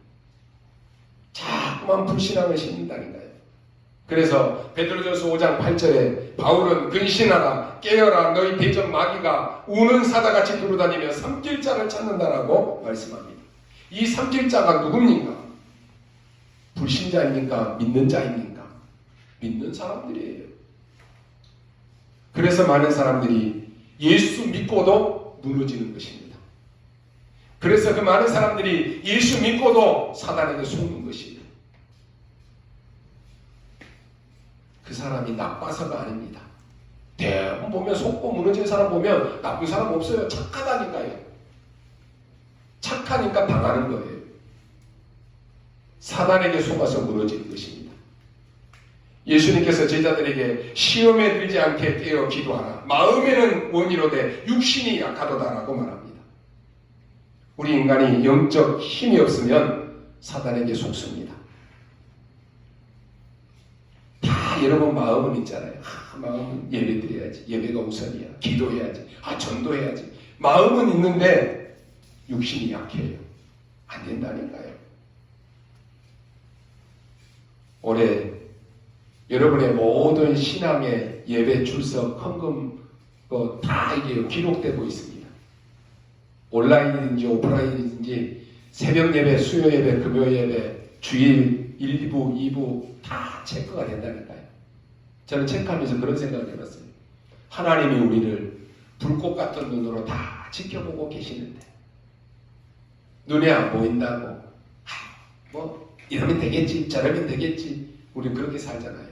자꾸만 불신앙을 심는다니까요. 그래서 베드로전서 5장 8절에 바울은 근신하라 깨어라 너희 대적 마귀가 우는 사자같이 두루다니며 삼킬 자를 찾는다라고 말씀합니다. 이 삼킬 자가 누굽니까? 불신자입니까? 믿는 자입니까? 믿는 사람들이에요. 그래서 많은 사람들이 예수 믿고도 무너지는 것입니다. 그래서 그 많은 사람들이 예수 믿고도 사단에게 속는 것입니다. 그 사람이 나빠서가 아닙니다. 대부분 보면 속고 무너진 사람 보면 나쁜 사람 없어요. 착하다니까요. 착하니까 당하는 거예요. 사단에게 속아서 무너지는 것입니다. 예수님께서 제자들에게 시험에 들지 않게 깨어 기도하라. 마음에는 원이로되 육신이 약하도다라고 말합니다. 우리 인간이 영적 힘이 없으면 사단에게 속습니다. 다 여러분 마음은 있잖아요. 마음은 예배 드려야지. 예배가 우선이야. 기도해야지. 전도해야지. 마음은 있는데 육신이 약해요. 안 된다니까요. 올해 여러분의 모든 신앙의 예배 출석, 헌금 다 이게 기록되고 있습니다. 온라인이든지 오프라인이든지 새벽 예배, 수요 예배, 금요 예배, 주일 1부, 2부 다 체크가 된다니까요. 저는 체크하면서 그런 생각을 해봤어요. 하나님이 우리를 불꽃 같은 눈으로 다 지켜보고 계시는데 눈에 안 보인다고 뭐 이러면 되겠지, 저러면 되겠지. 우리 그렇게 살잖아요.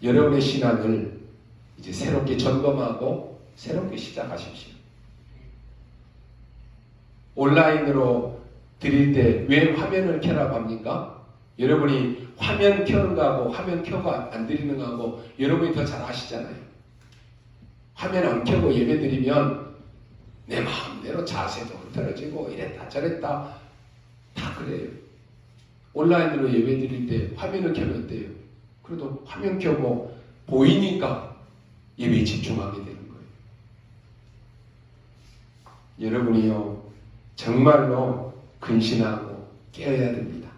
여러분의 신앙을 이제 새롭게 점검하고 새롭게 시작하십시오. 온라인으로 드릴 때 왜 화면을 켜라고 합니까? 여러분이 화면 켜는 거하고 화면 켜고 안 드리는 거하고 여러분이 더 잘 아시잖아요. 화면 안 켜고 예배 드리면 내 마음대로 자세도 흐트러지고 이랬다 저랬다 다 그래요. 온라인으로 예배 드릴 때 화면을 켜면 어때요? 그래도 화면 켜고 보이니까 예배에 집중하게 되는 거예요. 여러분이요 정말로 근신하고 깨어야 됩니다.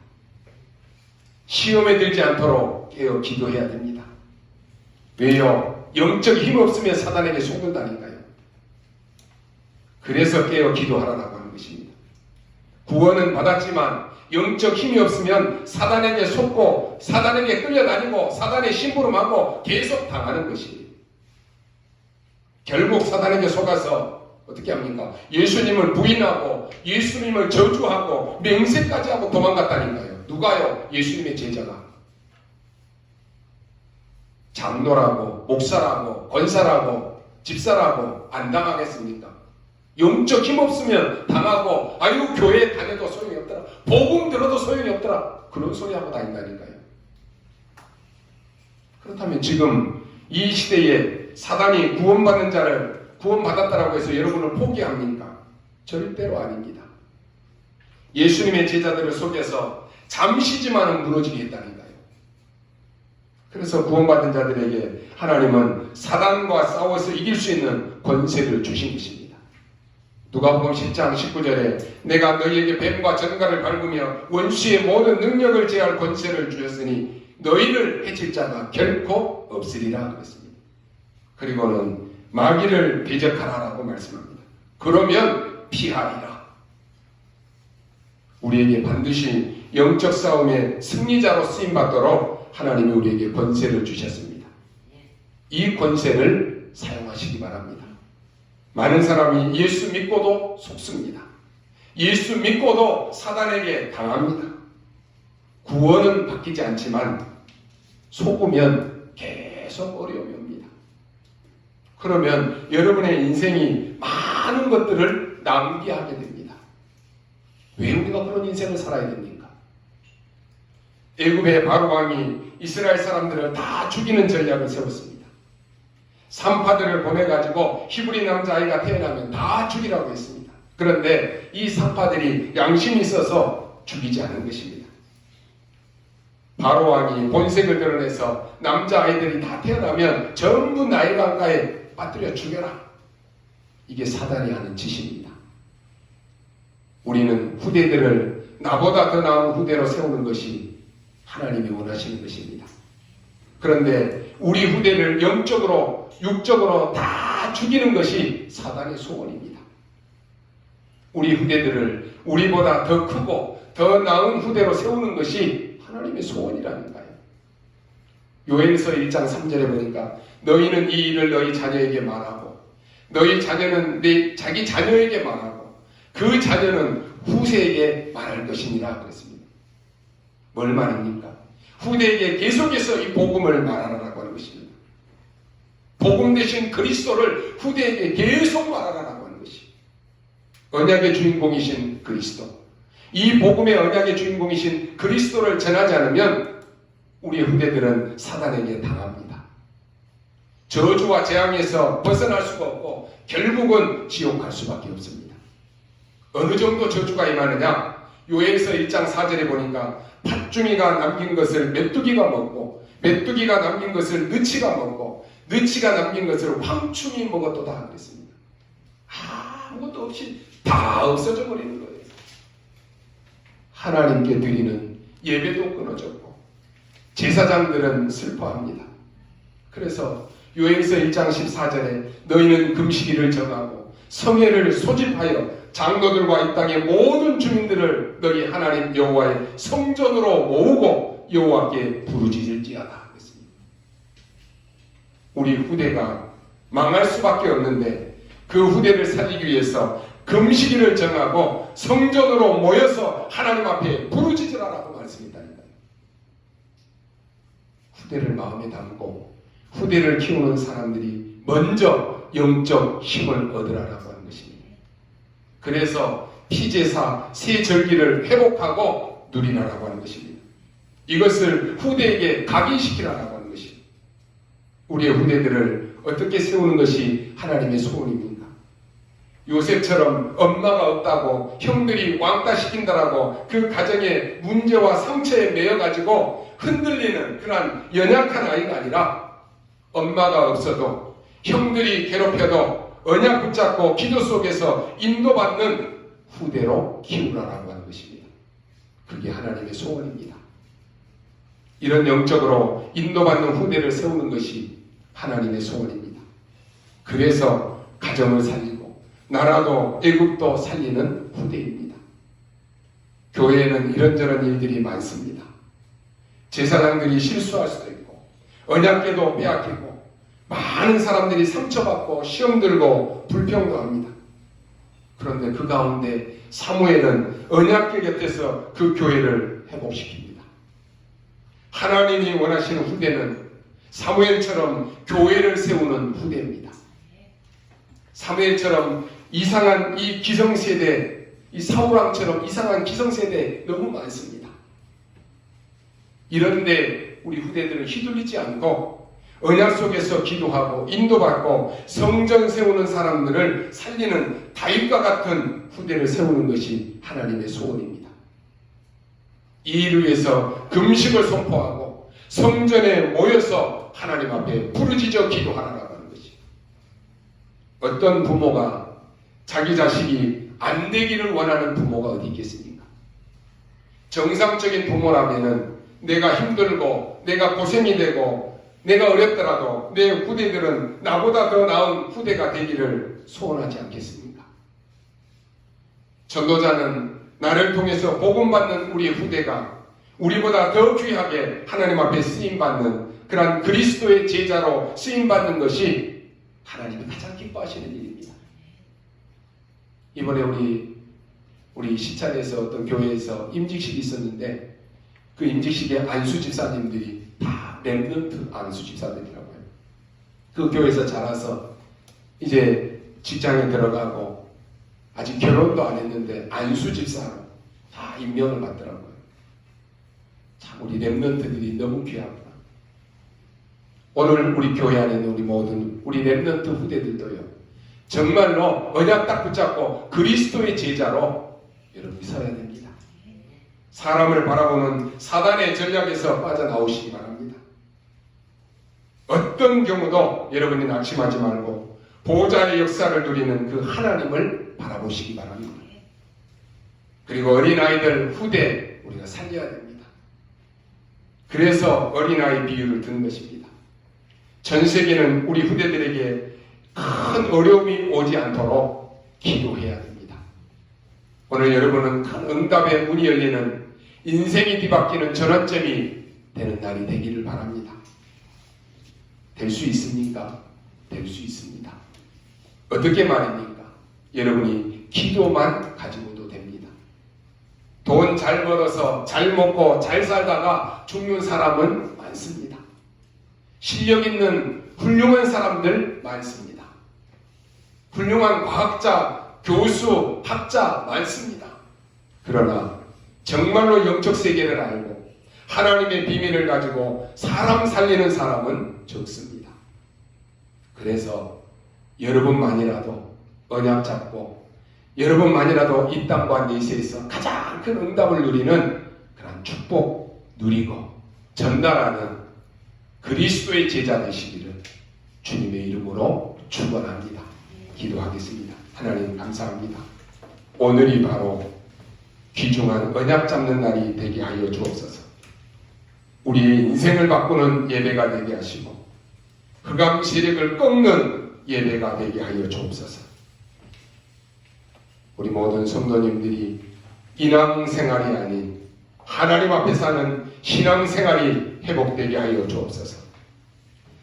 시험에 들지 않도록 깨어 기도해야 됩니다. 왜요? 영적 힘 없으면 사단에게 속는다니까요. 그래서 깨어 기도하라고 하는 것입니다. 구원은 받았지만 영적 힘이 없으면 사단에게 속고 사단에게 끌려다니고 사단의 심부름하고 계속 당하는 것이에요. 결국 사단에게 속아서 어떻게 합니까? 예수님을 부인하고 예수님을 저주하고 맹세까지 하고 도망갔다니까요. 누가요? 예수님의 제자가. 장로라고 목사라고 권사라고 집사라고 안 당하겠습니까? 영적 힘 없으면 당하고 아유 교회 다녀도 소용이 없더라. 복음 들어도 소용이 없더라. 그런 소리 하고 다닌다니까요. 그렇다면 지금 이 시대에 사단이 구원받는 자를 구원받았다라고 해서 여러분을 포기합니까? 절대로 아닙니다. 예수님의 제자들을 속여서 잠시지만은 무너지게 했다니까요. 그래서 구원받은 자들에게 하나님은 사단과 싸워서 이길 수 있는 권세를 주신 것입니다. 누가복음 10장 19절에 내가 너희에게 뱀과 전갈을 밟으며 원수의 모든 능력을 제할 권세를 주셨으니 너희를 해칠 자가 결코 없으리라 그랬습니다. 그리고는 마귀를 대적하라라고 말씀합니다. 그러면 피하리라. 우리에게 반드시 영적 싸움의 승리자로 쓰임받도록 하나님이 우리에게 권세를 주셨습니다. 이 권세를 사용하시기 바랍니다. 많은 사람이 예수 믿고도 속습니다. 예수 믿고도 사단에게 당합니다. 구원은 바뀌지 않지만 속으면 계속 어려움이 옵니다. 그러면 여러분의 인생이 많은 것들을 낭비하게 됩니다. 왜 우리가 그런 인생을 살아야 됩니까? 애굽의 바로 왕이 이스라엘 사람들을 다 죽이는 전략을 세웠습니다. 산파들을 보내가지고 히브리 남자아이가 태어나면 다 죽이라고 했습니다. 그런데 이 산파들이 양심이 있어서 죽이지 않은 것입니다. 바로 왕이 본색을 드러내서 남자아이들이 다 태어나면 전부 나일강가에 빠뜨려 죽여라. 이게 사단이 하는 짓입니다. 우리는 후대들을 나보다 더 나은 후대로 세우는 것이 하나님이 원하시는 것입니다. 그런데 우리 후대를 영적으로 육적으로 다 죽이는 것이 사단의 소원입니다. 우리 후대들을 우리보다 더 크고 더 나은 후대로 세우는 것이 하나님의 소원이라니까요. 요엘서 1장 3절에 보니까 너희는 이 일을 너희 자녀에게 말하고 너희 자녀는 자기 자녀에게 말하고 그 자녀는 후세에게 말할 것이니라 그랬습니다. 뭘 말합니까? 후대에게 계속해서 이 복음을 말하라고 하는 것입니다. 복음 대신 그리스도를 후대에게 계속 말하라고 하는 것이 언약의 주인공이신 그리스도, 이 복음의 언약의 주인공이신 그리스도를 전하지 않으면 우리의 후대들은 사단에게 당합니다. 저주와 재앙에서 벗어날 수가 없고 결국은 지옥 갈 수밖에 없습니다. 어느 정도 저주가 임하느냐? 요엘서 1장 4절에 보니까 팥중이가 남긴 것을 메뚜기가 먹고 메뚜기가 남긴 것을 느치가 먹고 느치가 남긴 것을 황충이 먹었도다 그랬습니다. 아무것도 없이 다 없어져 버리는 거예요. 하나님께 드리는 예배도 끊어졌고 제사장들은 슬퍼합니다. 그래서 요엘서 1장 14절에 너희는 금식일을 정하고 성회를 소집하여 장로들과 이 땅의 모든 주민들을 너희 하나님 여호와의 성전으로 모으고 여호와께 부르짖을지어다 그랬습니다. 우리 후대가 망할 수밖에 없는데 그 후대를 살리기 위해서 금식일을 정하고 성전으로 모여서 하나님 앞에 부르짖으라라고 말씀했다니까요. 후대를 마음에 담고 후대를 키우는 사람들이 먼저 영적 힘을 얻으라라고 하는 것입니다. 그래서 피제사 새 절기를 회복하고 누리라라고 하는 것입니다. 이것을 후대에게 각인시키라라고 하는 것입니다. 우리의 후대들을 어떻게 세우는 것이 하나님의 소원입니까? 요셉처럼 엄마가 없다고 형들이 왕따 시킨다라고 그 가정의 문제와 상처에 매여가지고 흔들리는 그러한 연약한 아이가 아니라 엄마가 없어도 형들이 괴롭혀도 언약 붙잡고 기도 속에서 인도받는 후대로 키우라라고 하는 것입니다. 그게 하나님의 소원입니다. 이런 영적으로 인도받는 후대를 세우는 것이 하나님의 소원입니다. 그래서 가정을 살리고 나라도 애국도 살리는 후대입니다. 교회에는 이런저런 일들이 많습니다. 제사장들이 실수할 수도 있고 언약궤도 빼앗기고 많은 사람들이 상처받고 시험 들고 불평도 합니다. 그런데 그 가운데 사무엘은 언약궤 곁에서 그 교회를 회복시킵니다. 하나님이 원하시는 후대는 사무엘처럼 교회를 세우는 후대입니다. 사무엘처럼 이상한 이 기성세대, 이 사울왕처럼 이상한 기성세대 너무 많습니다. 이런데 우리 후대들은 휘둘리지 않고 언약 속에서 기도하고 인도받고 성전 세우는 사람들을 살리는 다윗과 같은 후대를 세우는 것이 하나님의 소원입니다. 이 일을 위해서 금식을 선포하고 성전에 모여서 하나님 앞에 부르짖어 기도하라고 하는 것이. 어떤 부모가 자기 자식이 안 되기를 원하는 부모가 어디 있겠습니까? 정상적인 부모라면은 내가 힘들고 내가 고생이 되고 내가 어렵더라도 내 후대들은 나보다 더 나은 후대가 되기를 소원하지 않겠습니까? 전도자는 나를 통해서 복음받는 우리의 후대가 우리보다 더 귀하게 하나님 앞에 쓰임받는 그런 그리스도의 제자로 쓰임받는 것이 하나님이 가장 기뻐하시는 일입니다. 이번에 우리 시찬에서 어떤 교회에서 임직식이 있었는데 그 임직식에 안수 집사님들이 다 렘넌트 안수 집사들이라고 해요. 그 교회에서 자라서 이제 직장에 들어가고 아직 결혼도 안 했는데 안수 집사로 다 임명을 받더라고요. 참 우리 렘넌트들이 너무 귀합니다. 오늘 우리 교회 안에 있는 우리 모든 우리 렘넌트 후대들도요. 정말로 언약 딱 붙잡고 그리스도의 제자로 여러분이 서야 됩니다. 사람을 바라보는 사단의 전략에서 빠져나오시기 바랍니다. 어떤 경우도 여러분이 낙심하지 말고 보호자의 역사를 누리는 그 하나님을 바라보시기 바랍니다. 그리고 어린아이들 후대 우리가 살려야 됩니다. 그래서 어린아이 비유를 든 것입니다. 전 세계는 우리 후대들에게 큰 어려움이 오지 않도록 기도해야 됩니다. 오늘 여러분은 큰 응답의 문이 열리는 인생이 뒤바뀌는 전환점이 되는 날이 되기를 바랍니다. 될 수 있습니까? 될 수 있습니다. 어떻게 말입니까? 여러분이 기도만 가지고도 됩니다. 돈 잘 벌어서 잘 먹고 잘 살다가 죽는 사람은 많습니다. 실력 있는 훌륭한 사람들 많습니다. 훌륭한 과학자, 교수, 학자 많습니다. 그러나 정말로 영적 세계를 알고 하나님의 비밀을 가지고 사람 살리는 사람은 적습니다. 그래서 여러분만이라도 언약 잡고 여러분만이라도 이 땅과 내세에서 가장 큰 응답을 누리는 그런 축복 누리고 전달하는 그리스도의 제자 되시기를 주님의 이름으로 축원합니다. 기도하겠습니다. 하나님 감사합니다. 오늘이 바로 귀중한 언약 잡는 날이 되게 하여 주옵소서. 우리의 인생을 바꾸는 예배가 되게 하시고 흑암 세력을 꺾는 예배가 되게 하여 주옵소서. 우리 모든 성도님들이 인왕생활이 아닌 하나님 앞에 사는 신앙생활이 회복되게 하여 주옵소서.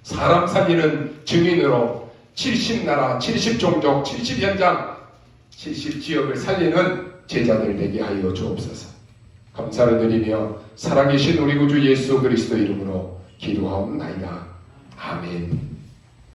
사람 살리는 증인으로 70나라, 70종족, 70현장 70지역을 살리는 제자들 되게 하여 주옵소서. 감사를 드리며 살아계신 우리 구주 예수 그리스도 이름으로 기도하옵나이다. 아멘.